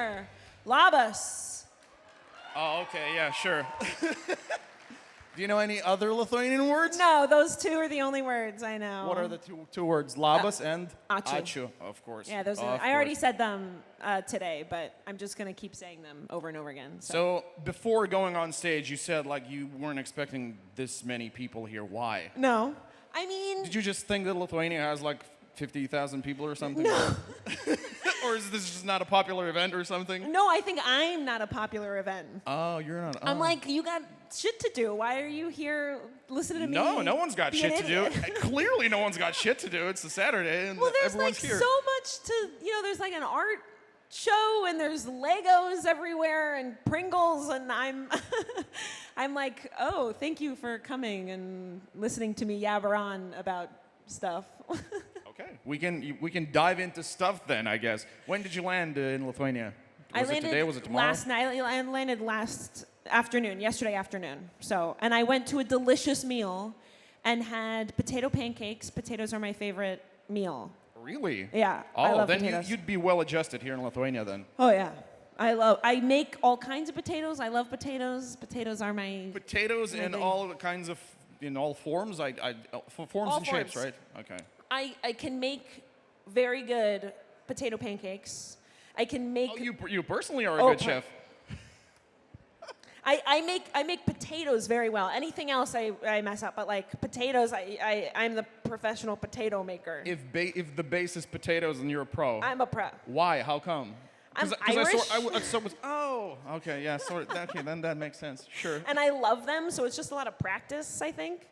here. Labas. Oh, okay, yeah, sure. Do you know any other Lithuanian words? No, those two are the only words I know. What are the two words? Labas and ačiū. ačiū, of course. Yeah, those are. I already said them today, but I'm just gonna keep saying them over and over again. So before going on stage, you said like you weren't expecting this many people here. Why? No, I mean. Did you just think that Lithuania has like 50,000 people or something? No. Or is this just not a popular event or something? No, I think I'm not a popular event. Oh, you're not. Oh. I'm like, you got shit to do. Why are you here listening to me? No one's got shit to do. Clearly, no one's got shit to do. It's a Saturday, and well, there's everyone's like here. so much to, there's like an art show, and there's Legos everywhere, and Pringles, and I'm like, oh, thank you for coming and listening to me yabber on about stuff. Okay, we can dive into stuff then, I guess. When did you land in Lithuania? Was it today? Was it tomorrow? Last night. I landed yesterday afternoon. And I went to a delicious meal and had potato pancakes. Potatoes are my favorite meal. Really? Yeah, Oh, I love then potatoes. you'd be well adjusted here in Lithuania then. Oh yeah, I make all kinds of potatoes. I love potatoes. Potatoes are my in all kinds of, in all forms. Forms All and shapes, forms. right? Okay. I can make very good potato pancakes. I can make. Oh, you personally are a good chef. I make potatoes very well. Anything else I mess up, but like potatoes, I'm the professional potato maker. If the base is potatoes, then you're a pro. I'm a pro. Why? How come? I'm Irish. Oh, okay, yeah, okay, then that makes sense. Sure. And I love them, so it's just a lot of practice, I think.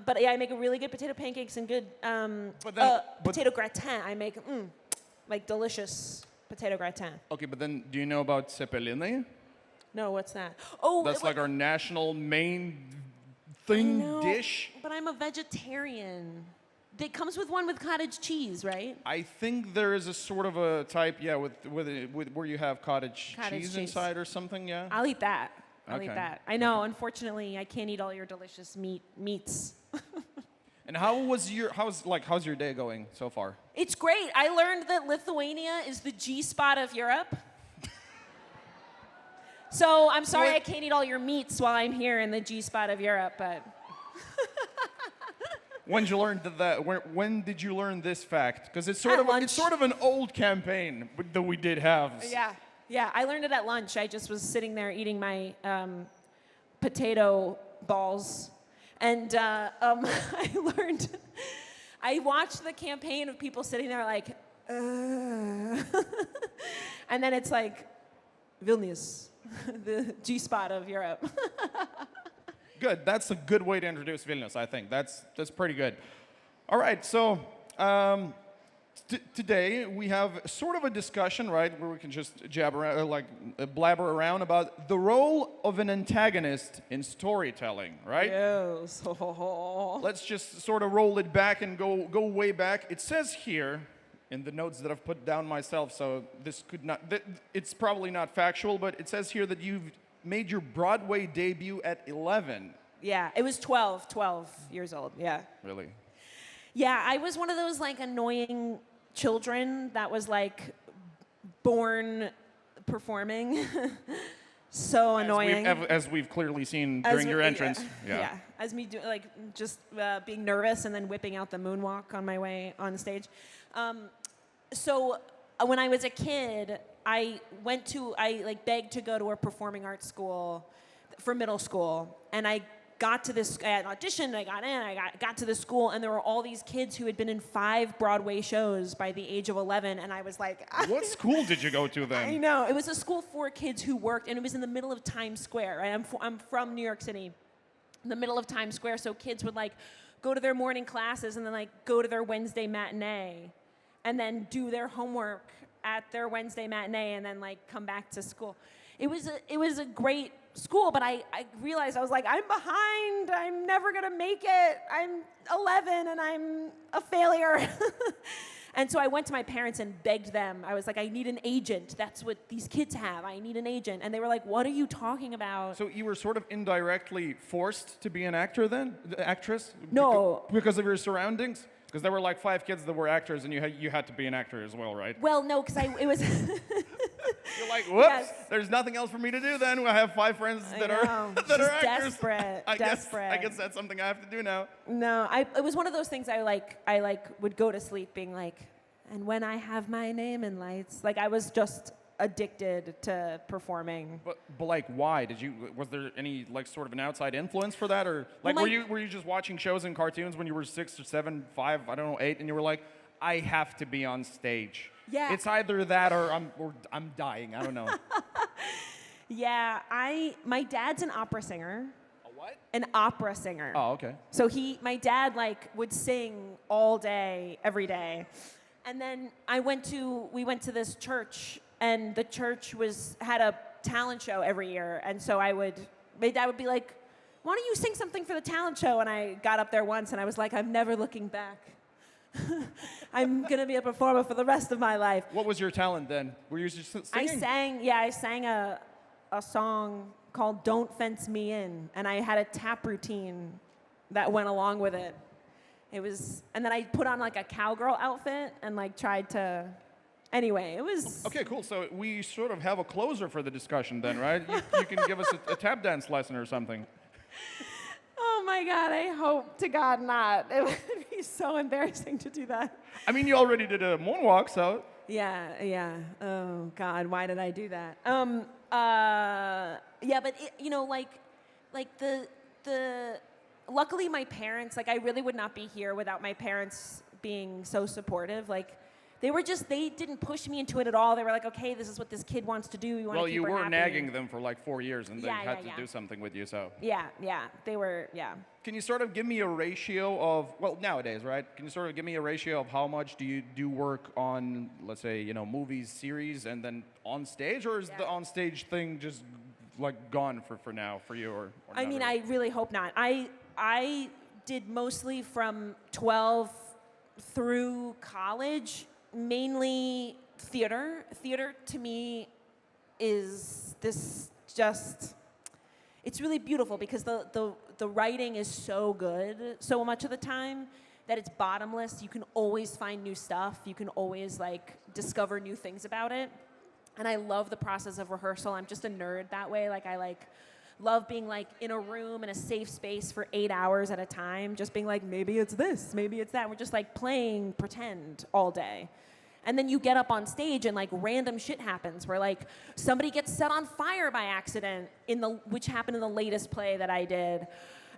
But yeah, I make a really good potato pancakes and good potato gratin. I make like delicious potato gratin. Okay, but then do you know about cepelini? No, what's that? Oh, that's like our national main dish. But I'm a vegetarian. It comes with one with cottage cheese, right? I think there is a sort of a type, yeah, with where you have cottage cheese inside or something, yeah. I'll eat that. I'll Okay. eat that. I know. Unfortunately, I can't eat all your delicious meats. And how's your day going so far? It's great. I learned that Lithuania is the G-spot of Europe. So I'm sorry I can't eat all your meats while I'm here in the G-spot of Europe, but. When did you learn that? When did you learn this fact? Because it's sort of an old campaign that we did have. Yeah. I learned it at lunch. I just was sitting there eating my potato balls, and I watched the campaign of people sitting there like, and then it's like, Vilnius, the G-spot of Europe. Good. That's a good way to introduce Vilnius, I think. That's pretty good. All right. So today we have sort of a discussion, right, where we can just blabber around about the role of an antagonist in storytelling, right? Yes. Let's just sort of roll it back and go way back. It says here in the notes that I've put down myself, so it's probably not factual, but it says here that you've made your Broadway debut at 11. Yeah, it was 12 years old, yeah. Really? Yeah, I was one of those like annoying children that was like born performing. So annoying. As we've clearly seen during your entrance. Yeah. As me just being nervous and then whipping out the moonwalk on my way on stage. So when I was a kid, I begged to go to a performing arts school for middle school, and I had auditioned, I got in, I got to the school, and there were all these kids who had been in 5 Broadway shows by the age of 11, and I was like... What school did you go to then? I know. It was a school for kids who worked, and it was in the middle of Times Square. Right? I'm from New York City, in the middle of Times Square, so kids would go to their morning classes and then go to their Wednesday matinee, and then do their homework at their Wednesday matinee, and then come back to school. It was a great school, but I realized I was like, I'm behind. I'm never gonna make it. I'm 11 and I'm a failure. And so I went to my parents and begged them. I was like, I need an agent. That's what these kids have. I need an agent. And they were like, what are you talking about? So you were sort of indirectly forced to be an actor then? Actress? No. Because of your surroundings? Because there were 5 kids that were actors and you had to be an actor as well, right? Well, no, because it was... You're like, whoops, Yes. there's nothing else for me to do then. I have 5 friends that I are know. that She's are actors. desperate. I desperate. guess that's something I have to do now. No, it was one of those things I would go to sleep being like, and when I have my name in lights, like I was just addicted to performing. But like, why was there any like sort of an outside influence for that, or like Well, were you just watching shows and cartoons when you were 6 or 7, 5, I don't know, 8, and you were like, I have to be on stage. Yeah. It's either that or I'm dying. I don't know. Yeah, my dad's an opera singer. A what? An opera singer. Oh, okay. So my dad like would sing all day, every day. And then we went to this church, and the church had a talent show every year. And so my dad would be like, why don't you sing something for the talent show? And I got up there once and I was like, I'm never looking back. I'm gonna be a performer for the rest of my life. What was your talent then? Were you just singing? I sang a song called Don't Fence Me In, and I had a tap routine that went along with it. And then I put on like a cowgirl outfit and like tried to, anyway, it was. Okay, cool. So we sort of have a closer for the discussion then, right? You can give us a tap dance lesson or something. Oh my God, I hope to God not. It would be so embarrassing to do that. I mean, you already did a moonwalk, so. Yeah. Oh God, why did I do that? Yeah, but luckily my parents, like I really would not be here without my parents being so supportive. Like they didn't push me into it at all. They were like, okay, this is what this kid wants to do. We want to keep her happy. Well, you were nagging them for like 4 years, and they had to yeah. do something with you, so. Yeah, they were, yeah. Can you sort of give me a ratio of, well, nowadays, right? Can you sort of give me a ratio of how much do you do work on, let's say, movies, series, and then on stage, or is the on stage thing just like gone for now for you, or I mean, really? I really hope not. I did mostly from 12 through college, mainly theater. Theater to me is it's really beautiful because the writing is so good so much of the time that it's bottomless. You can always find new stuff. You can always like discover new things about it. And I love the process of rehearsal. I'm just a nerd that way. Like I love being like in a room in a safe space for 8 hours at a time, just being like, maybe it's this, maybe it's that. We're just like playing pretend all day. And then you get up on stage and like random shit happens where like somebody gets set on fire by accident which happened in the latest play that I did.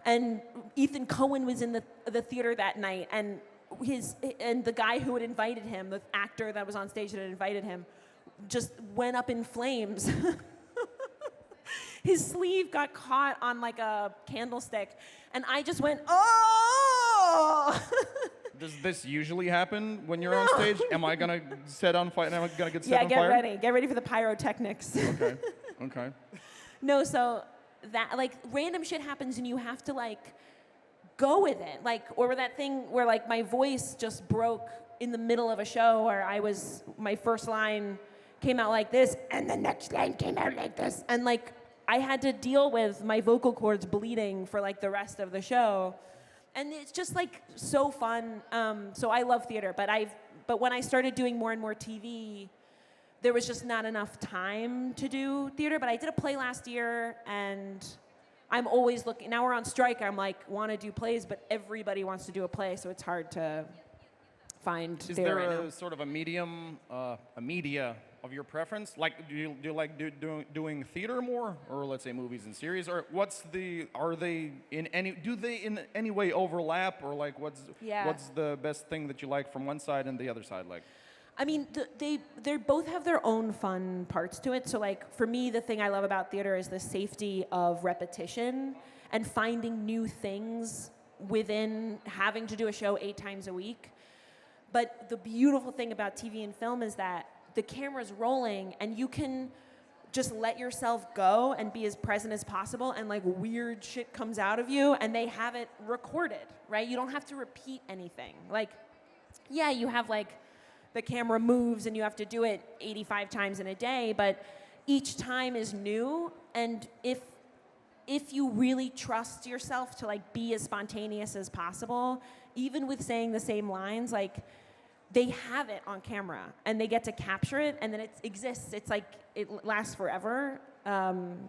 And Ethan Cohen was in the theater that night, and the guy who had invited him, the actor that was on stage that had invited him, just went up in flames. His sleeve got caught on like a candlestick, and I just went, oh! Does this usually happen when you're on stage? Am I gonna set on fire? Am I gonna get set on fire? Yeah, get ready for the pyrotechnics. Okay. No, so that like random shit happens, and you have to like go with it. Like, or that thing where like my voice just broke in the middle of a show, where my first line came out like this, and the next line came out like this, and like I had to deal with my vocal cords bleeding for like the rest of the show. And it's just like so fun. So I love theater, but when I started doing more and more TV, there was just not enough time to do theater. But I did a play last year, and I'm always looking. Now we're on strike. I'm like, want to do plays, but everybody wants to do a play, so it's hard to find Is theater there right a now. sort of a medium, a media of your preference? Like, do you like doing theater more, or let's say movies and series, or are they in any way overlap, or like what's the best thing that you like from one side and the other side like? I mean, they both have their own fun parts to it. So like for me, the thing I love about theater is the safety of repetition and finding new things within having to do a show 8 times a week. But the beautiful thing about TV and film is that the camera's rolling and you can just let yourself go and be as present as possible, and like weird shit comes out of you and they have it recorded, right? You don't have to repeat anything. Like, yeah, you have like the camera moves and you have to do it 85 times in a day, but each time is new. And if you really trust yourself to like be as spontaneous as possible, even with saying the same lines, like they have it on camera and they get to capture it, and then it exists. It's like it lasts forever,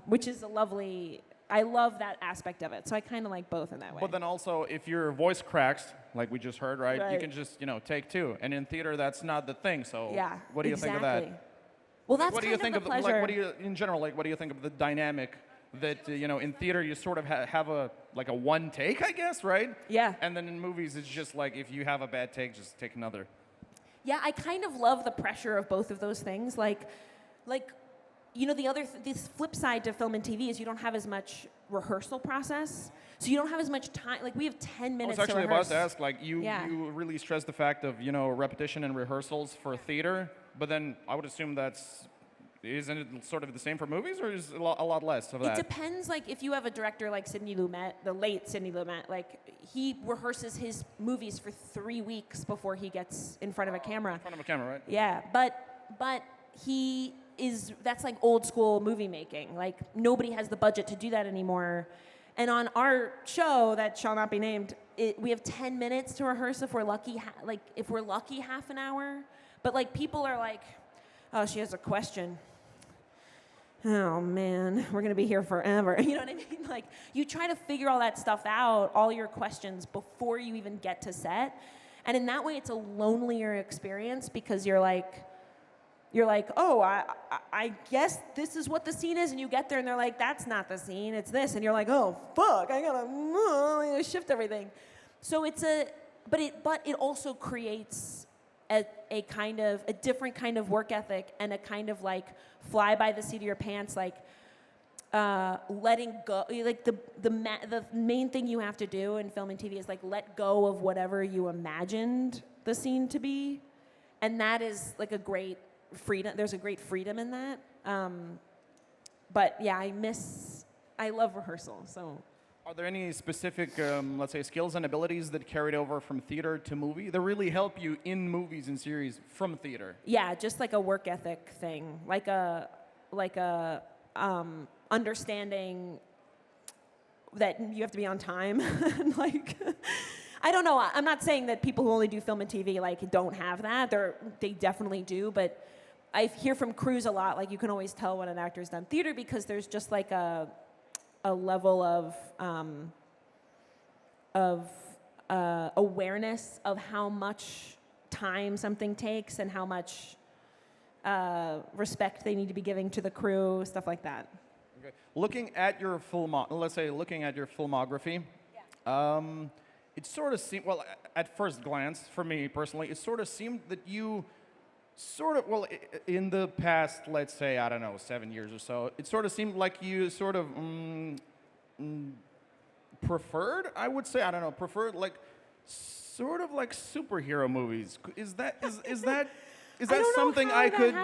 which is a lovely. I love that aspect of it. So I kind of like both in that way. But then also, if your voice cracks, like we just heard, right? You Right. can just, take two. And in theater, that's not the thing. So yeah, what do you think of that? Well, that's What do you think of the like, pleasure. what do you, in general, like, what do you think of the dynamic that, in theater you sort of have a one take, I guess, right? Yeah. And then in movies, it's just like, if you have a bad take, just take another. Yeah, I kind of love the pressure of both of those things. Like, this flip side to film and TV is you don't have as much rehearsal process. So you don't have as much time. Like, we have 10 minutes I was actually to about rehearse. to ask, like, you really stress the fact of, repetition and rehearsals for theater, but then I would assume isn't it sort of the same for movies, or is it a lot less of that? It depends, like, if you have a director like Sidney Lumet, the late Sidney Lumet, like, he rehearses his movies for 3 weeks before he gets in front of a camera. In front of a camera, right? Yeah, but that's like old school movie making. Like, nobody has the budget to do that anymore. And on our show that shall not be named, we have 10 minutes to rehearse if we're lucky, half an hour. But like, people are like, oh, she has a question. Oh man, we're gonna be here forever. You know what I mean? Like, you try to figure all that stuff out, all your questions, before you even get to set. And in that way, it's a lonelier experience because you're like, oh, I guess this is what the scene is, and you get there and they're like, that's not the scene, it's this, and you're like, oh fuck, I gotta shift everything. So but it also creates a different kind of work ethic and a kind of like fly by the seat of your pants, like letting go. Like the main thing you have to do in film and TV is like let go of whatever you imagined the scene to be, and that is like a great freedom. There's a great freedom in that. But yeah, I love rehearsal. So. Are there any specific, let's say, skills and abilities that carried over from theater to movie that really help you in movies and series from theater? Yeah, just like a work ethic thing, like a understanding that you have to be on time. Like, I don't know. I'm not saying that people who only do film and TV like don't have that. They definitely do, but I hear from crews a lot. Like, you can always tell when an actor's done theater because there's just like a level of awareness of how much time something takes and how much respect they need to be giving to the crew, stuff like that. Okay. Looking at your filmography, it sort of seemed, well, at first glance, for me personally, it sort of seemed that you in the past, let's say, I don't know, 7 years or so, it sort of seemed like you sort of preferred, I would say, like sort of like superhero movies. Is that something I could?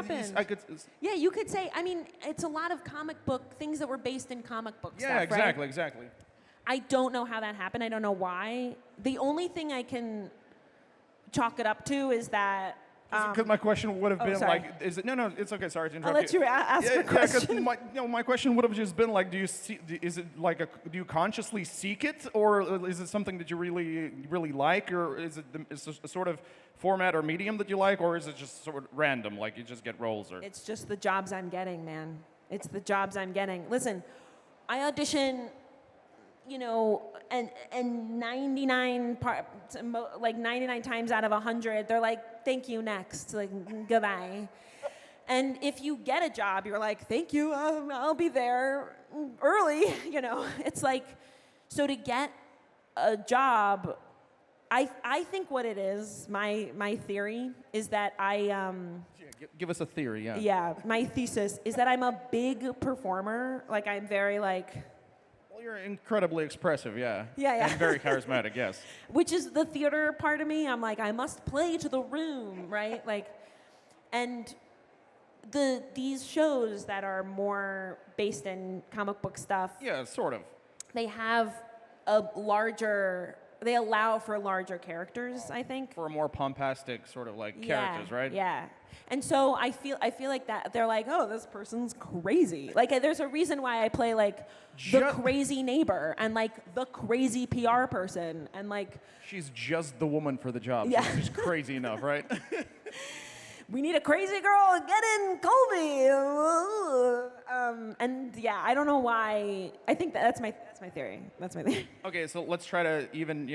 Yeah, you could say. I mean, it's a lot of comic book things that were based in comic book stuff. Yeah, exactly, right? exactly. I don't know how that happened. I don't know why. The only thing I can chalk it up to is that. Because my question would have been sorry. like, is it? No, it's okay. Sorry to interrupt. I'll let you ask a question. My question would have just been like, do you consciously seek it, or is it something that you really like, or is it a sort of format or medium that you like, or is it just sort of random, like you just get roles? Or It's just the jobs I'm getting, man. It's the jobs I'm getting. Listen, I audition, and 99 times out of 100, they're like, thank you, next, like, goodbye. And if you get a job, you're like, thank you, I'll be there early, It's like, so to get a job, I think what it is, my theory, is that give us a theory, yeah. Yeah, my thesis is that I'm a big performer. Like, I'm very, like... Well, you're incredibly expressive, yeah. Yeah. And very charismatic, yes. Which is the theater part of me. I'm like, I must play to the room, right? Like, and these shows that are more based in comic book stuff... Yeah, sort of. They have they allow for larger characters, I think. For a more pompastic sort of like characters, right? Yeah. And so I feel like that they're like, oh, this person's crazy. Like there's a reason why I play like the crazy neighbor and like the crazy PR person and like she's just the woman for the job. Yeah. She's just crazy enough, right? we need a crazy girl, get in Colby. And yeah, I don't know why. I think that's my theory. That's my theory. Okay, so let's try to even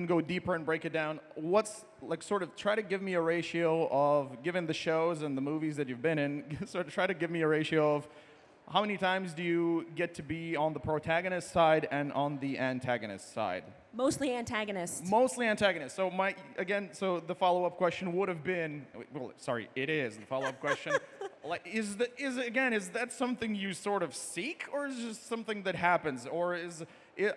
go deeper and break it down. What's like sort of try to give me a ratio of, given the shows and the movies that you've been in, sort of try to give me a ratio of how many times do you get to be on the protagonist side and on the antagonist side? Mostly antagonists. Mostly antagonists. So so the follow-up question would have been, well, sorry, it is the follow-up question. Like, is that something you sort of seek, or is it just something that happens, or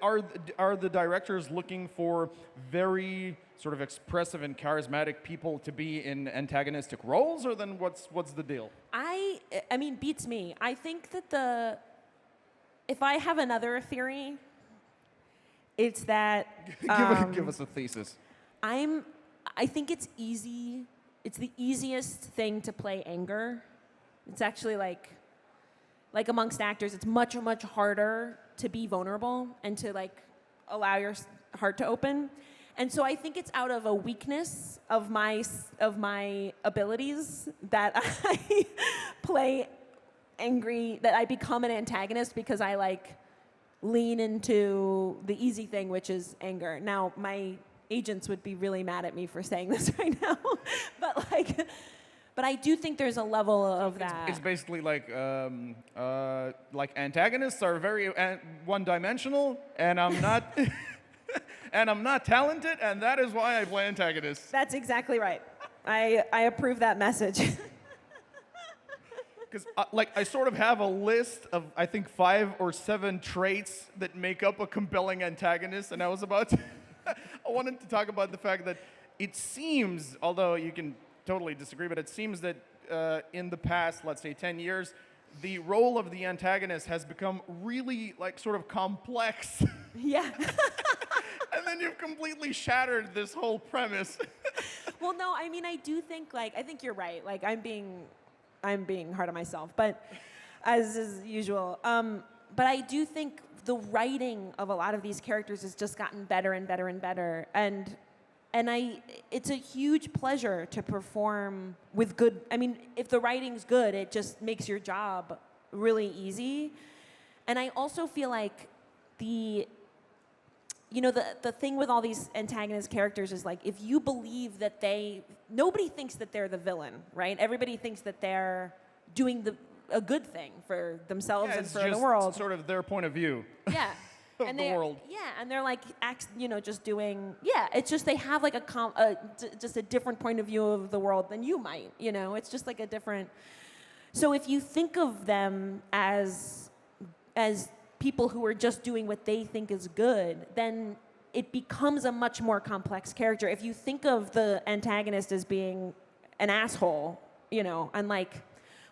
are the directors looking for very sort of expressive and charismatic people to be in antagonistic roles, or then what's the deal? I mean, beats me. I think that if I have another theory, it's that give us a thesis. I think it's easy. It's the easiest thing to play anger. It's actually like amongst actors, it's much harder to be vulnerable and to like allow your heart to open. And so I think it's out of a weakness of my abilities that I play angry, that I become an antagonist because I like lean into the easy thing, which is anger. Now, my agents would be really mad at me for saying this right now, but I do think there's a level of that. It's basically like antagonists are very one-dimensional, and I'm not, and I'm not talented, and that is why I play antagonists. That's exactly right. I approve that message. Because I sort of have a list of, I think, 5 or 7 traits that make up a compelling antagonist, and I wanted to talk about the fact that it seems, although you can totally disagree, but it seems that in the past, let's say 10 years, the role of the antagonist has become really like sort of complex. Yeah. And then you've completely shattered this whole premise. Well, no, I mean, I do think I think you're right. Like I'm being hard on myself, but as is usual. But I do think the writing of a lot of these characters has just gotten better and better and better. And it's a huge pleasure to perform with good. I mean, if the writing's good, it just makes your job really easy. And I also feel like the thing with all these antagonist characters is like, if you believe that nobody thinks that they're the villain, right? Everybody thinks that they're doing a good thing for themselves and for the world. Sort of their point of view. Yeah. of the world. Yeah, and they're like, just doing. Yeah, it's just they have like just a different point of view of the world than you might. It's just like a different. So if you think of them as people who are just doing what they think is good, then it becomes a much more complex character. If you think of the antagonist as being an asshole, and like,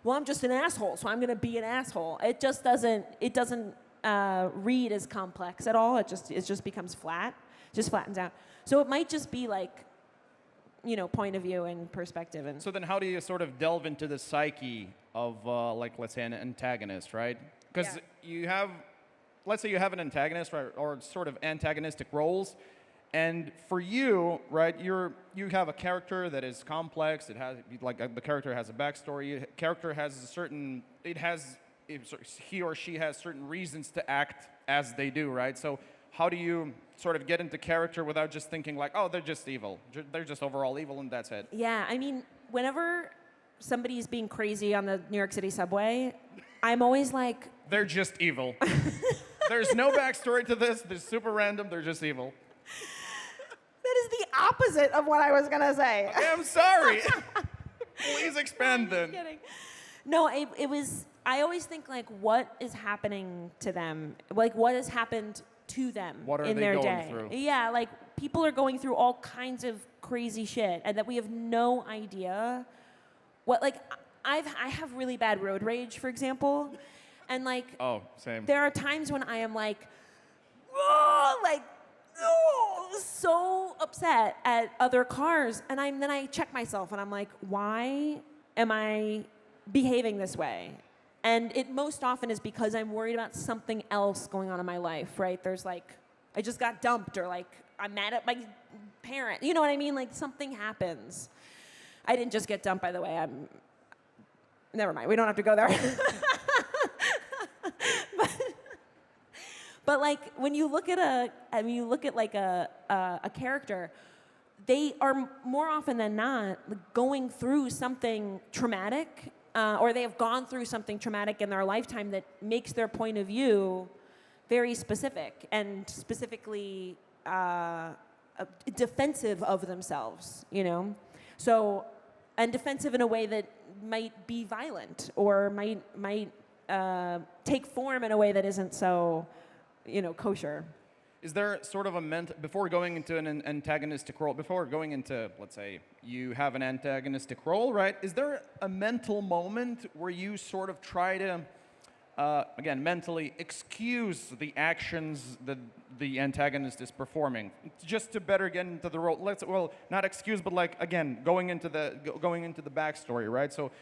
well, I'm just an asshole, so I'm going to be an asshole. It doesn't read as complex at all. It just becomes flat, just flattens out. So it might just be like, point of view and perspective. And so then how do you sort of delve into the psyche of, let's say, an antagonist, right? Because let's say you have an antagonist, right, or sort of antagonistic roles, and for you, right, you have a character that is complex. It has the character has a backstory. The character has he or she has certain reasons to act as they do, right? So how do you sort of get into character without just thinking like, oh, they're just evil. They're just overall evil, and that's it. Yeah, I mean, whenever somebody's being crazy on the New York City subway, I'm always like, they're just evil. There's no backstory to this. They're super random. They're just evil. That is the opposite of what I was going to say. Okay, I'm sorry. Please expand then. I'm just kidding. No, it was, I always think like, what is happening to them? Like, what has happened to them in their day? What are they going through? Yeah, like, people are going through all kinds of crazy shit, and that we have no idea what, like, I have really bad road rage, for example, and like, oh, same. There are times when I am like, whoa, like, so upset at other cars, and then I check myself, and I'm like, why am I behaving this way? And it most often is because I'm worried about something else going on in my life, right? There's like, I just got dumped, or like, I'm mad at my parent. You know what I mean? Like, something happens. I didn't just get dumped, by the way. Never mind. We don't have to go there. but like, when you look at a character, they are more often than not going through something traumatic, or they have gone through something traumatic in their lifetime that makes their point of view very specific, and specifically defensive of themselves, you know? So, and defensive in a way that might be violent, or might take form in a way that isn't so, you know, kosher. Is there sort of before going into an antagonistic role, before going into, let's say, you have an antagonistic role, right? Is there a mental moment where you sort of try to, again, mentally excuse the actions that the antagonist is performing, just to better get into the role? Well, not excuse, but like, again, going into the backstory, right? So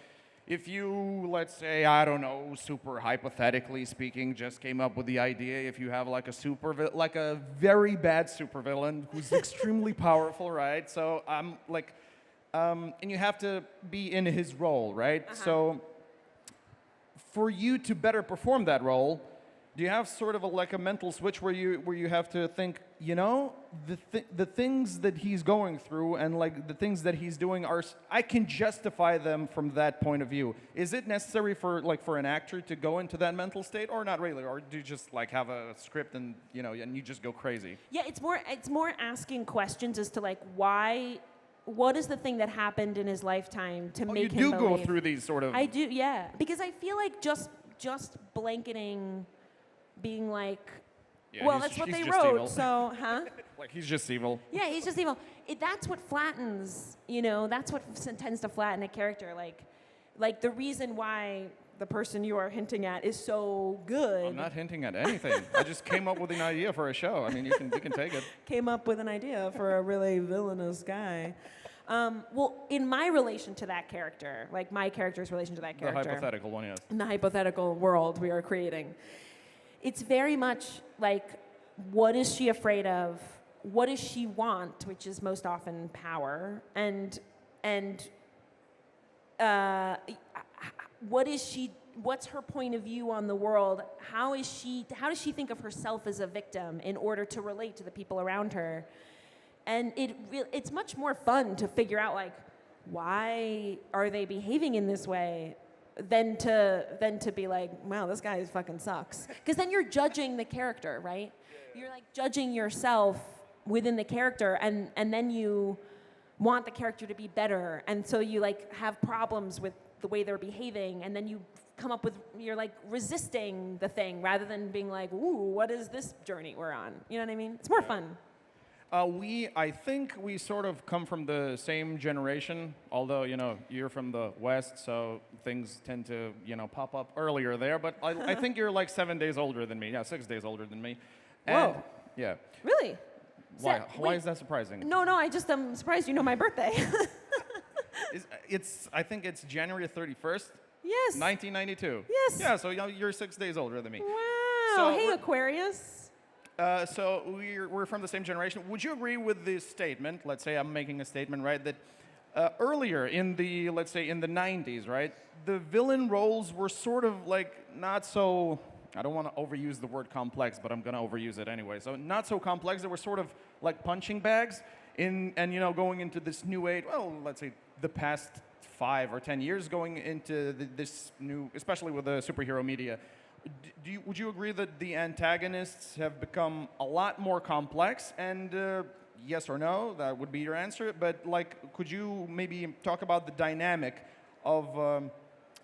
if you, let's say, I don't know, super hypothetically speaking, just came up with the idea, if you have like a very bad supervillain who's extremely powerful, right? So and you have to be in his role, right? Uh-huh. So for you to better perform that role, do you have sort of a mental switch where you have to think, you know, the things that he's going through and like the things that he's doing I can justify them from that point of view. Is it necessary for an actor to go into that mental state, or not really, or do you just like have a script and you just go crazy? Yeah, it's more asking questions as to like why. What is the thing that happened in his lifetime to make him believe? You do believe? go through these sort of. I do, yeah, because I feel like just blanketing, being like, Yeah, well, that's what he's they just wrote, evil. so, huh? Like he's just evil. Yeah, he's just evil. That's what flattens, you know, that's what tends to flatten a character. Like the reason why the person you are hinting at is so good. I'm not hinting at anything. I just came up with an idea for a show. I mean, you can take it. Came up with an idea for a really villainous guy. Well, in my relation to that character, like my character's relation to that character. The hypothetical one, yes. In the hypothetical world we are creating. It's very much like, what is she afraid of? What does she want, which is most often power, and what's her point of view on the world? How does she think of herself as a victim in order to relate to the people around her? And it's much more fun to figure out, like, why are they behaving in this way, than to be like, wow, this guy fucking sucks. Because then you're judging the character, right? You're like judging yourself within the character, and then you want the character to be better, and so you like have problems with the way they're behaving, and then you come up with, you're like resisting the thing rather than being like, ooh, what is this journey we're on? You know what I mean? It's more fun. I think we sort of come from the same generation, although, you're from the West, so things tend to, pop up earlier there. But I think you're like 7 days older than me. Yeah, 6 days older than me. And, Whoa. Yeah. Really? Why is that surprising? No, I'm surprised you know my birthday. I think it's January 31st, Yes. 1992. Yes. Yeah, so you're 6 days older than me. Wow. So hey, Aquarius. So we're from the same generation. Would you agree with this statement? Let's say I'm making a statement, right? That earlier in the 90s, right? The villain roles were sort of like not so, I don't want to overuse the word complex, but I'm going to overuse it anyway. So not so complex. They were sort of like punching bags going into this new age. Well, let's say the past 5 or 10 years going into this new, especially with the superhero media. Would you agree that the antagonists have become a lot more complex? And yes or no, that would be your answer. But could you maybe talk about the dynamic of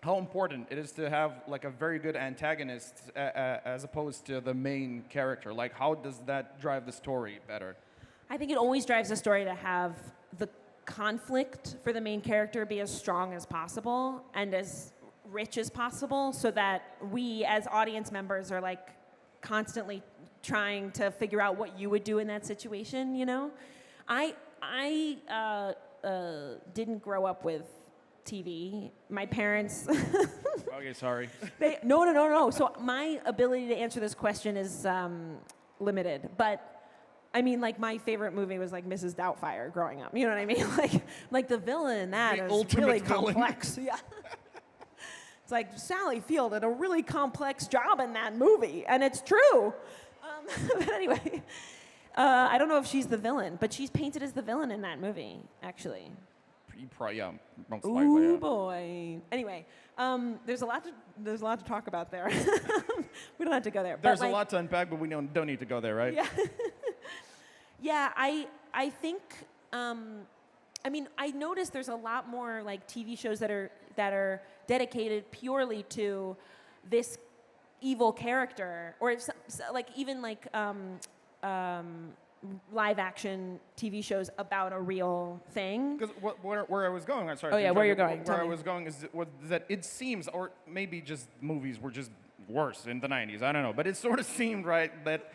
how important it is to have like a very good antagonist as opposed to the main character? Like, how does that drive the story better? I think it always drives the story to have the conflict for the main character be as strong as possible and as rich as possible, so that we as audience members are like constantly trying to figure out what you would do in that situation, you know? I didn't grow up with TV. My parents... Okay, sorry. No. So my ability to answer this question is limited. But, I mean, like, my favorite movie was, like, Mrs. Doubtfire growing up. You know what I mean? Like the villain in that The is ultimate really villain. complex. Yeah. It's like Sally Field did a really complex job in that movie. And it's true. But anyway, I don't know if she's the villain, but she's painted as the villain in that movie, actually. Yeah, most likely. Ooh Yeah. boy. Anyway, there's a lot to talk about there. We don't have to go there. There's but, a lot to unpack, but we don't need to go there, right? Yeah. Yeah. I think. I mean, I noticed there's a lot more like TV shows that are dedicated purely to this evil character, or it's, like even like live action TV shows about a real thing. Because where I was going, I'm sorry. Oh to yeah, where you're interrupt you, going? Where Tell I me. was going is that it seems, or maybe just movies were just worse in the 90s. I don't know, but it sort of seemed right that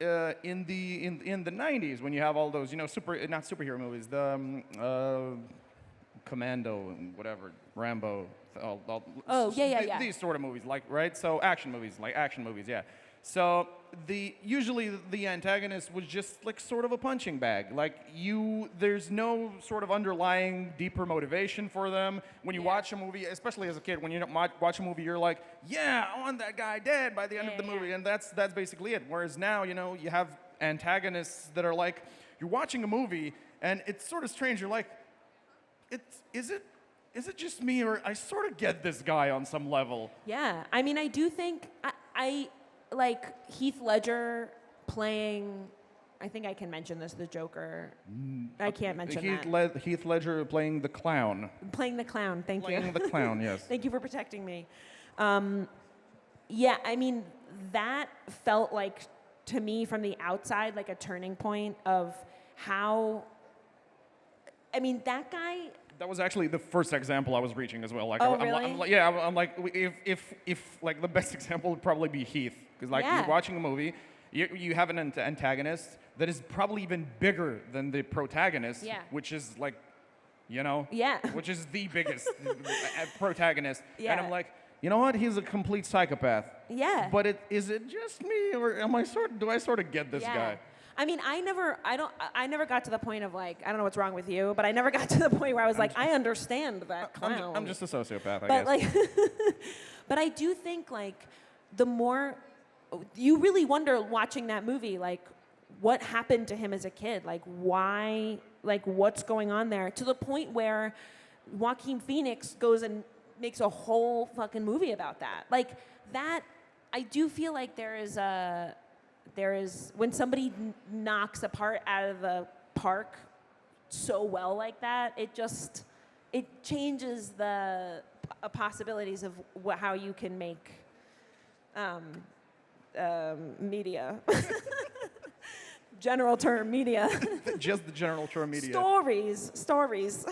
in the 90s when you have all those, you know, not superhero movies, the Commando and whatever, Rambo. These sort of movies, like, right? So action movies, yeah. So usually the antagonist was just like sort of a punching bag. Like there's no sort of underlying deeper motivation for them. When you watch a movie, especially as a kid, when you watch a movie, you're like, yeah, I want that guy dead by the end of the movie, and that's basically it. Whereas now, you know, you have antagonists that are like, you're watching a movie, and it's sort of strange. You're like, is it just me, or I sort of get this guy on some level? Yeah, I mean, I do think I like Heath Ledger playing. I think I can mention this. The Joker. I can't mention that. Heath Ledger playing the clown. Playing the clown. Thank you. Playing the clown. Yes. Thank you for protecting me. Yeah, I mean, that felt like, to me, from the outside, like a turning point of how. I mean, that guy. That was actually the first example I was reaching as well. Like, Oh, really? I'm like, if like the best example would probably be Heath, because like Yeah. you're watching a movie, you have an antagonist that is probably even bigger than the protagonist, Yeah. which is like, you know, Yeah. which is the biggest protagonist. Yeah. And I'm like, you know what? He's a complete psychopath. Yeah. But is it just me, or do I sort of get this guy? I mean, I never got to the point of like, I don't know what's wrong with you, but I never got to the point where I was like, I understand that clown. I'm just a sociopath, I But guess. like, but I do think like the more you really wonder watching that movie, like what happened to him as a kid, like why, like what's going on there, to the point where Joaquin Phoenix goes and makes a whole fucking movie about that. Like that, I do feel like there is when somebody knocks a part out of the park so well like that, it changes the possibilities of how you can make media. General term media. Just the general term media. Stories.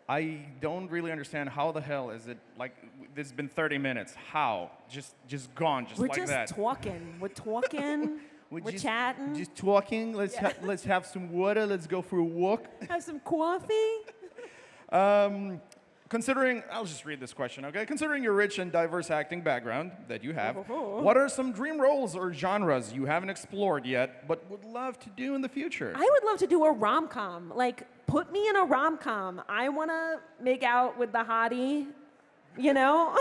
I don't really understand how the hell is it like this has been 30 minutes. How? Just gone, just We're like just that. talking. We're talking. We're just, chatting. Just talking. Let's let's have some water. Let's go for a walk. Have some coffee. Considering, I'll just read this question, okay? Considering your rich and diverse acting background that you have, what are some dream roles or genres you haven't explored yet, but would love to do in the future? I would love to do a rom-com. Like, put me in a rom-com. I want to make out with the hottie, you know?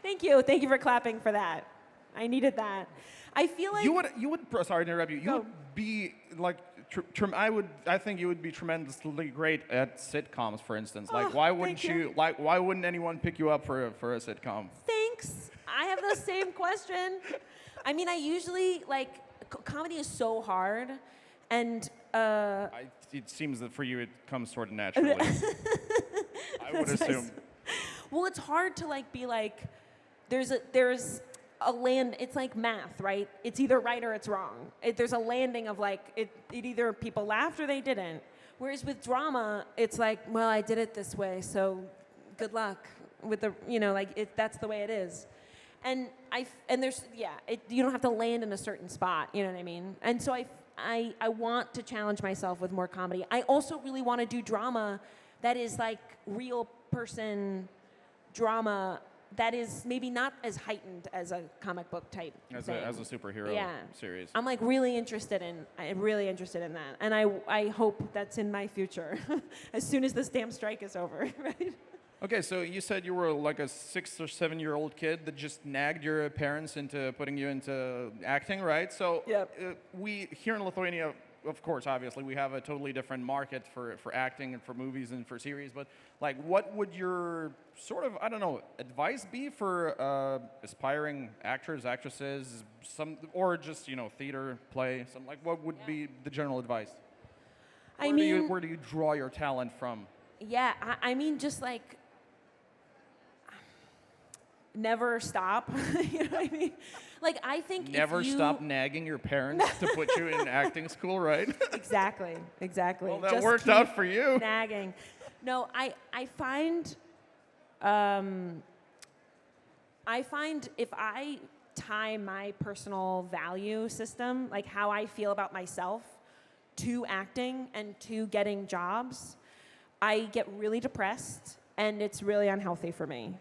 Thank you. Thank you for clapping for that. I needed that. I feel like... You would, sorry to interrupt you, you would be like, I think you would be tremendously great at sitcoms, for instance. Like, why wouldn't anyone pick you up for a sitcom? Thanks. I have the same question. I mean, I usually, like, comedy is so hard, and... it seems that for you it comes sort of naturally. I would assume. Well, it's hard to, like, be like, there's a land, it's like math, right? It's either right or it's wrong. There's a landing of like, it either people laughed or they didn't. Whereas with drama, it's like, well, I did it this way, so good luck with the, you know, like that's the way it is. and there's you don't have to land in a certain spot, you know what I mean? And so I want to challenge myself with more comedy. I also really want to do drama that is like real person drama that is maybe not as heightened as a comic book type thing. As a superhero series. I'm like really interested in that, and I hope that's in my future as soon as this damn strike is over. Right? Okay, so you said you were like a 6 or 7 year old kid that just nagged your parents into putting you into acting, right? So we here in Lithuania, of course, obviously, we have a totally different market for acting and for movies and for series. But like, what would your sort of, I don't know, advice be for aspiring actors, actresses, or just theater, play, something like? What would be the general advice? Where do you draw your talent from? Yeah, I mean, just like. Never stop. You know what I mean? Like, I think never stop nagging your parents to put you in acting school, right? Exactly. Well, that just worked out for you. Nagging. No, I find if I tie my personal value system, like how I feel about myself, to acting and to getting jobs, I get really depressed, and it's really unhealthy for me.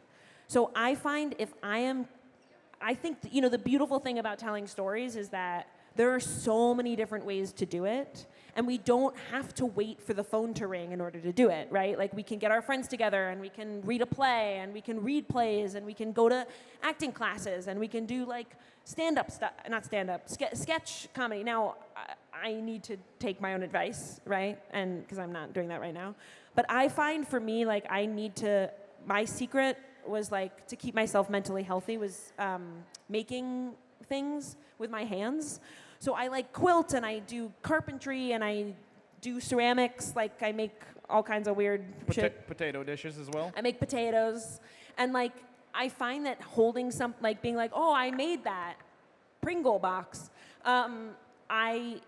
So I find I think the beautiful thing about telling stories is that there are so many different ways to do it, and we don't have to wait for the phone to ring in order to do it, right? Like, we can get our friends together, and we can read a play, and we can read plays, and we can go to acting classes, and we can do like stand-up stuff, not stand-up, sketch comedy. Now, I need to take my own advice, right? And because I'm not doing that right now. But I find for me, like, my secret was like to keep myself mentally healthy was making things with my hands. So I like quilt, and I do carpentry, and I do ceramics. Like, I make all kinds of weird shit. Potato dishes as well? I make potatoes. And like, I find that holding like being like, oh, I made that Pringle box. I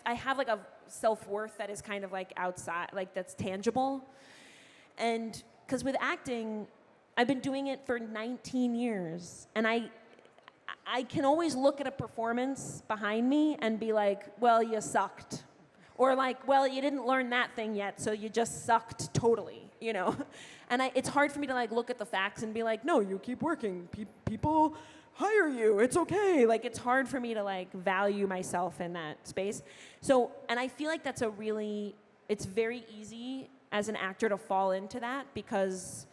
have like a self-worth that is kind of like outside, like that's tangible. And because with acting, I've been doing it for 19 years, and I can always look at a performance behind me and be like, well, you sucked. Or like, well, you didn't learn that thing yet, so you just sucked totally, And it's hard for me to like look at the facts and be like, no, you keep working. People hire you. It's okay. Like, it's hard for me to like value myself in that space. So, and I feel like it's very easy as an actor to fall into that because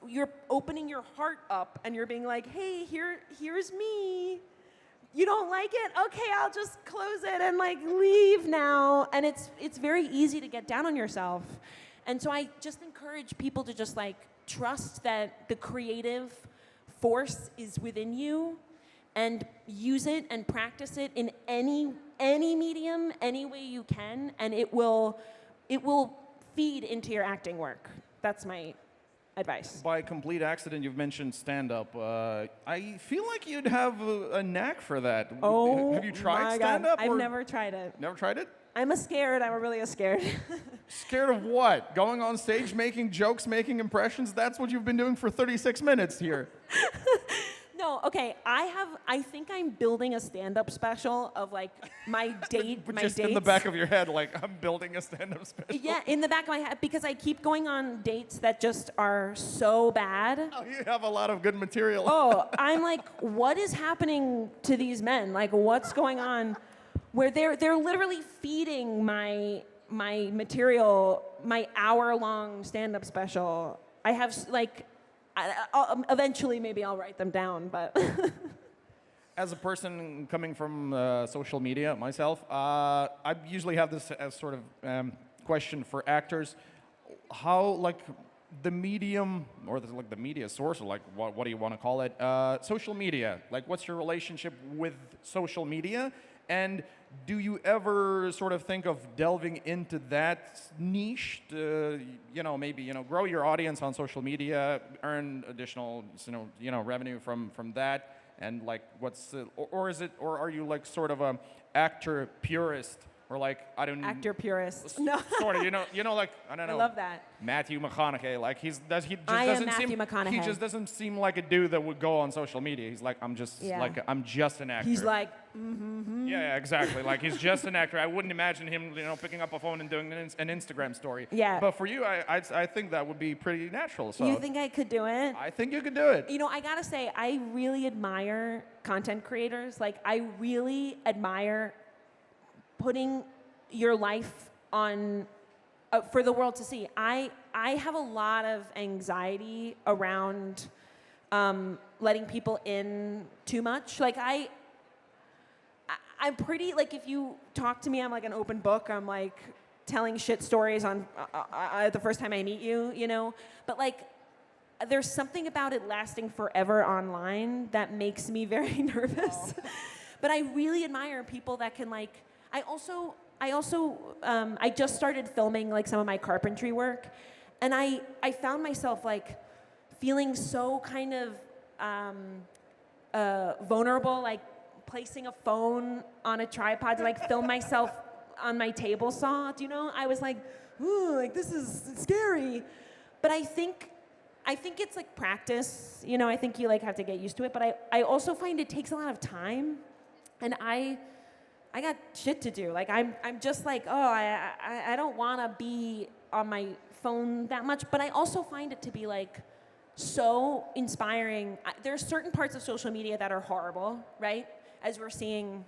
you're opening your heart up and you're being like, hey, here's me. You don't like it? Okay, I'll just close it and like leave now. And it's very easy to get down on yourself. And so I just encourage people to just like trust that the creative force is within you, and use it and practice it in any medium, any way you can, and it will feed into your acting work. That's my advice. By complete accident, you've mentioned stand-up. I feel like you'd have a knack for that. Oh, have you tried my stand-up? God. I've never tried it. Never tried it? I'm really scared. Scared of what? Going on stage, making jokes, making impressions? That's what you've been doing for 36 minutes here. No, okay. I think I'm building a stand-up special of like my date. But my just dates. in the back of your head, like, I'm building a stand-up special. Yeah, in the back of my head, because I keep going on dates that just are so bad. Oh, you have a lot of good material. Oh, I'm like, what is happening to these men? Like, what's going on? Where they're literally feeding my material, my hour-long stand-up special. I have like. Eventually, maybe I'll write them down, but... As a person coming from social media myself, I usually have this as sort of question for actors. How, like, the medium, or the media source, or like, what do you want to call it? Social media. Like, what's your relationship with social media? And do you ever sort of think of delving into that niche to, maybe, grow your audience on social media, earn additional, revenue from that? And like, or are you like sort of a actor purist Or like, I don't... Actor purist. No. Sort of, you know, like, I don't know. I love that. Matthew McConaughey, like he I am doesn't Matthew seem, McConaughey. He just doesn't seem like a dude that would go on social media. He's like, I'm just an actor. He's like, Yeah, exactly. Like he's just an actor. I wouldn't imagine him, picking up a phone and doing an Instagram story. Yeah. But for you, I think that would be pretty natural. So you think I could do it? I think you could do it. I gotta say, I really admire content creators. Like, I really admire putting your life on for the world to see. I have a lot of anxiety around letting people in too much. Like I'm pretty, like, if you talk to me, I'm like an open book. I'm like telling shit stories on the first time I meet you, But like, there's something about it lasting forever online that makes me very nervous. But I really admire people that can like. I just started filming like some of my carpentry work, and I found myself like feeling so kind of vulnerable, like placing a phone on a tripod to like film myself on my table saw. I was like, ooh, like this is scary. But I think it's like practice. I think you like have to get used to it. But I also find it takes a lot of time, and I got shit to do. Like I'm just like, I don't want to be on my phone that much, but I also find it to be like so inspiring. There are certain parts of social media that are horrible, right? As we're seeing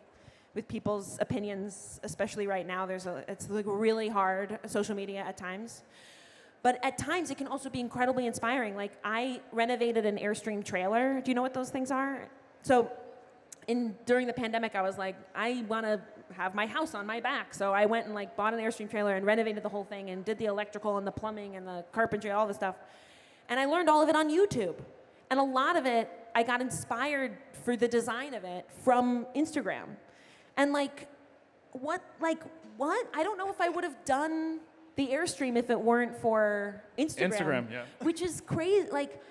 with people's opinions, especially right now, it's like really hard social media at times. But at times it can also be incredibly inspiring. Like I renovated an Airstream trailer. Do you know what those things are? So during the pandemic, I was like, I want to have my house on my back. So I went and like bought an Airstream trailer and renovated the whole thing and did the electrical and the plumbing and the carpentry, all the stuff. And I learned all of it on YouTube. And a lot of it, I got inspired for the design of it from Instagram. And like, what? I don't know if I would have done the Airstream if it weren't for Instagram. Yeah. Which is crazy. Like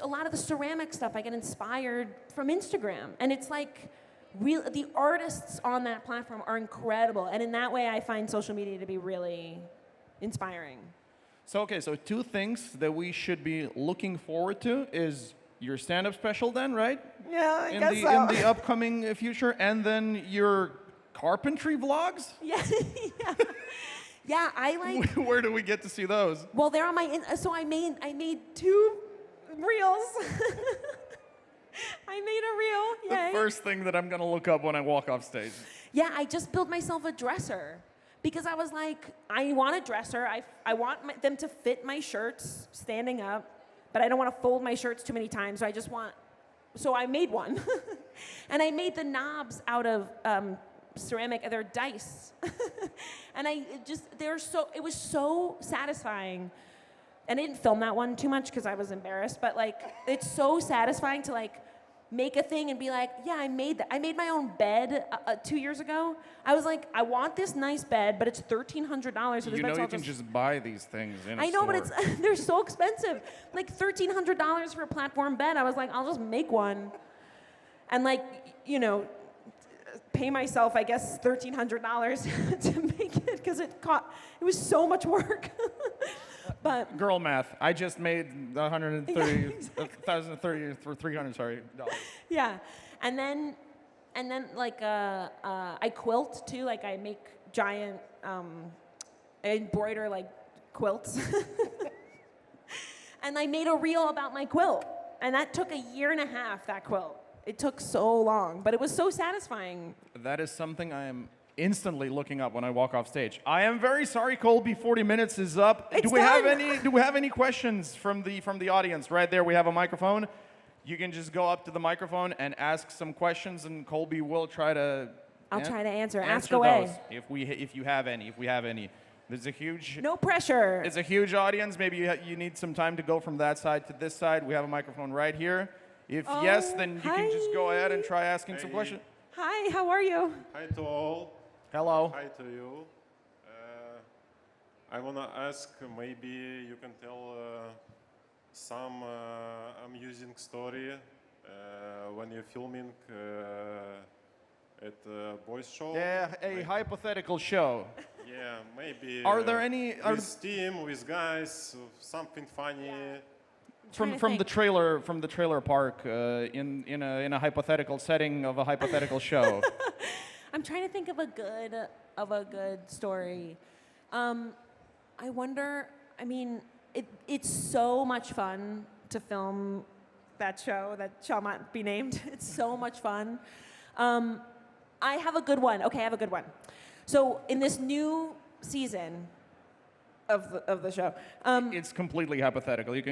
a lot of the ceramic stuff, I get inspired from Instagram. And it's like, the artists on that platform are incredible. And in that way, I find social media to be really inspiring. So two things that we should be looking forward to is your stand-up special then, right? Yeah, I guess so. In the upcoming future, and then your carpentry vlogs? Yeah, yeah. Yeah, I like... Where do we get to see those? Well, they're on my... So I made 2 reels. I made a reel. Yay. The first thing that I'm going to look up when I walk off stage. Yeah, I just built myself a dresser. Because I was like, I want a dresser. I want them to fit my shirts standing up. But I don't want to fold my shirts too many times. So I made one. And I made the knobs out of... ceramic, they're dice. And it was so satisfying. And I didn't film that one too much because I was embarrassed, but like, it's so satisfying to like make a thing and be like, yeah, I made that. I made my own bed 2 years ago. I was like, I want this nice bed, but it's $1,300 for this bed. You can just buy these things in a I know, store. but they're so expensive. Like $1,300 for a platform bed. I was like, I'll just make one. And like, pay myself, I guess, $1,300 to make it because it was so much work. But girl math. I just made 1,030 for $300. Sorry, dollars. Yeah, and then like I quilt too. Like I make giant, I embroider like quilts. And I made a reel about my quilt, and that took 1.5 years. That quilt. It took so long, but it was so satisfying. That is something I am instantly looking up when I walk off stage. I am very sorry, Colby. 40 minutes is up. Do we have any questions from the audience? Right there, we have a microphone. You can just go up to the microphone and ask some questions, and Colby will try to. I'll try to answer. Ask those away. If you have any. There's a huge. No pressure. It's a huge audience. Maybe you need some time to go from that side to this side. We have a microphone right here. If yes, then you can just go ahead and try asking some questions. Hi, how are you? Hi to all. Hello. Hi to you. I want to ask, maybe you can tell some amusing story when you're filming at a boys show. Yeah, a hypothetical show. Yeah, maybe. Are there any with team, with guys, something funny? Trying to from the think. trailer park in a hypothetical setting of a hypothetical show? I'm trying to think of a good story. I wonder. I mean, it's so much fun to film that show that shall not be named. It's so much fun. I have a good one. Okay, I have a good one. So in this new season of the show, It's completely hypothetical. You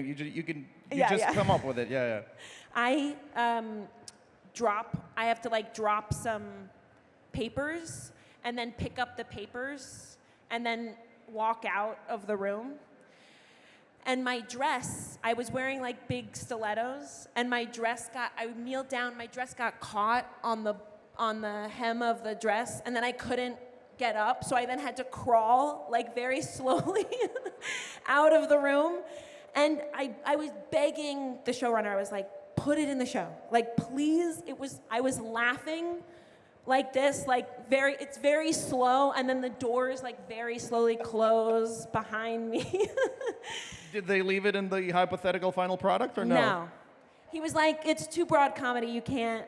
Yeah, just yeah. come up with it. Yeah, yeah. I have to like drop some papers and then pick up the papers and then walk out of the room. And my dress, I was wearing like big stilettos, and I kneeled down, my dress got caught on the hem of the dress, and then I couldn't get up, so I then had to crawl like very slowly out of the room. And I was begging the showrunner, I was like, put it in the show. Like, please, I was laughing like this, like it's very slow, and then the doors like very slowly close behind me. Did they leave it in the hypothetical final product or no? No. He was like, it's too broad comedy, you can't.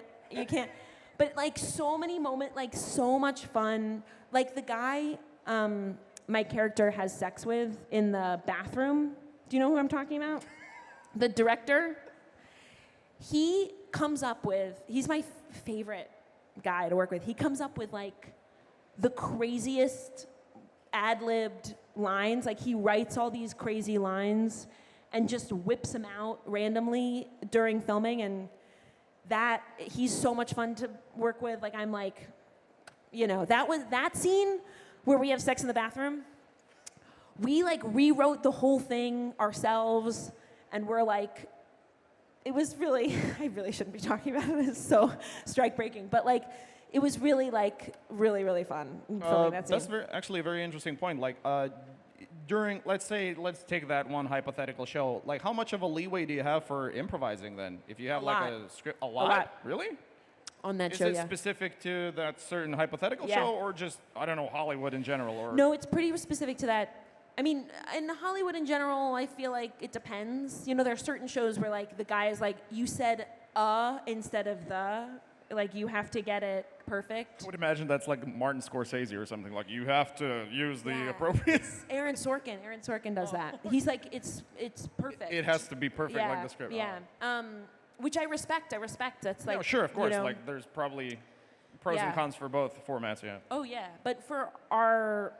But like so many moments, like so much fun. Like the guy my character has sex with in the bathroom. Do you know who I'm talking about? The director. He comes up with, he's my favorite guy to work with. He comes up with like the craziest ad-libbed lines. Like he writes all these crazy lines and just whips them out randomly during filming, and that he's so much fun to work with. Like I'm like, you know, that scene where we have sex in the bathroom, we like rewrote the whole thing ourselves, and we're like, it was really, I really shouldn't be talking about it, it's so strike breaking, but like it was really like really fun filming that scene. That's actually a very interesting point. Like let's take that one hypothetical show. Like how much of a leeway do you have for improvising then? If you have A like lot. a script, a lot? lot. Really? On that Is show, it yeah. specific to that certain hypothetical Yeah. show, or just I don't know Hollywood in general? Or No, it's pretty specific to that. I mean, in Hollywood in general, I feel like it depends. You know, there are certain shows where like the guy is like, you said instead of the. Like you have to get it perfect. I would imagine that's like Martin Scorsese or something. Like you have to use the Yeah. appropriate. Aaron Sorkin does that. He's like, it's perfect. It has to be perfect yeah, like the script. Yeah. Which I respect. That's like. No, sure, of course. You know, Like there's probably pros and Yeah. cons for both formats. Yeah. Oh yeah, but for our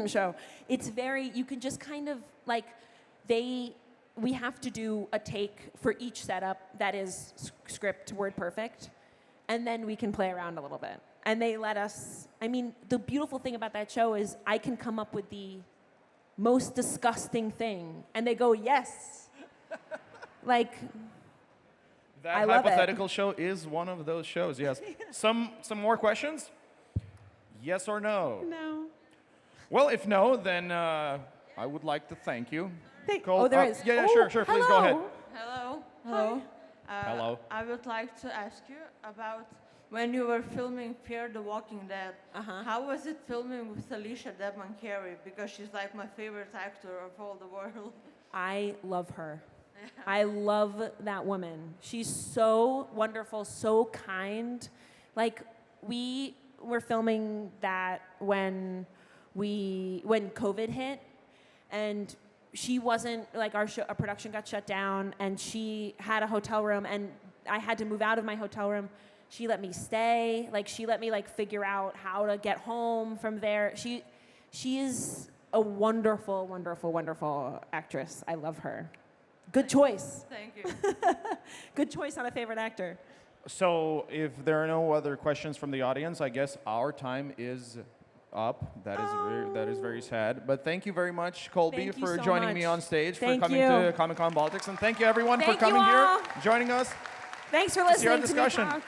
show, it's very. You can just kind of like, we have to do a take for each setup that is script word perfect, and then we can play around a little bit. And they let us. I mean, the beautiful thing about that show is I can come up with the most disgusting thing, and they go yes. Like. That I love it. hypothetical show is one of those shows. Yes. Some more questions? Yes or no? No. Well, if no, then I would like to thank you. Oh, there is. Yeah, Oh, sure. Please go ahead. Hello. Hello. Hello. I would like to ask you about when you were filming Fear the Walking Dead. How was it filming with Alicia Debman Carey? Because she's like my favorite actor of all the world. I love her. I love that woman. She's so wonderful, so kind. Like we were filming that when COVID hit, and she wasn't like our production got shut down, and she had a hotel room, and I had to move out of my hotel room. She let me stay. Like she let me like figure out how to get home from there. She is a wonderful, wonderful, wonderful actress. I love her. Good choice. Thank you. Good choice on a favorite actor. So if there are no other questions from the audience, I guess our time is up. That is very sad. But thank you very much, Colby, Thank you for so joining much. me on stage, Thank for coming you. to Comic-Con Baltics, and thank you everyone Thank for you coming all. here, joining us. Thanks for See you listening on to me discussion. talk.